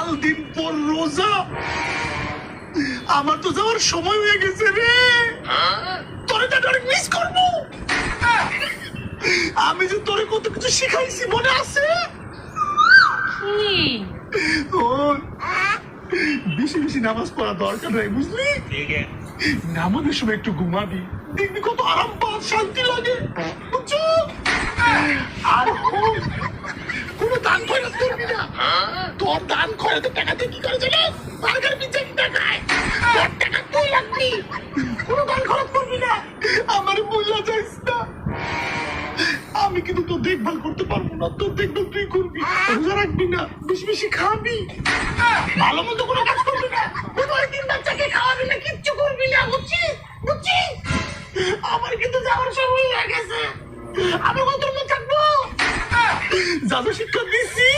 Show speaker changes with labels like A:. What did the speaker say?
A: কাল দিন পর রোজা, আমার তো যাওয়ার সময় হয়ে গেছে রে। তোরে তো অনেক মিস করবো। আমি যে তোরে কত কিছু শিখাইছি মনে আছে? বেশি বেশি নামাজ পড়া দরকার নাই, বুঝলি? নামাজের সময় একটু ঘুমাবি, দেখবি কত আরাম পাওয়া, শান্তি লাগে, বুঝছো? আর কোনো দান খয়রাত করবি না। তোর দান খয়রাতের টাকা দিয়ে কি করে জানিস? বার্গার পিজ্জা কিনে খায়, তোর টাকা তুই রাখবি, কোনো দান খরচ করবি না। আমার বুঝা যাইস না, আমি কিন্তু তোর দেখভাল করতে পারবো না, তোর দেখভাল তুই করবি, রোজা রাখবি না, বেশি বেশি খাবি, ভালো মন্দ কোনো কাজ করবি না, কোনো একদিন বাচ্চাকে খাওয়াবি না, কিচ্ছু করবি না, বুঝছিস? বুঝছিস? আমার কিন্তু যাওয়ার সময় হয়ে গেছে, আমি কত থাকবো, যা যা শিক্ষা দিচ্ছি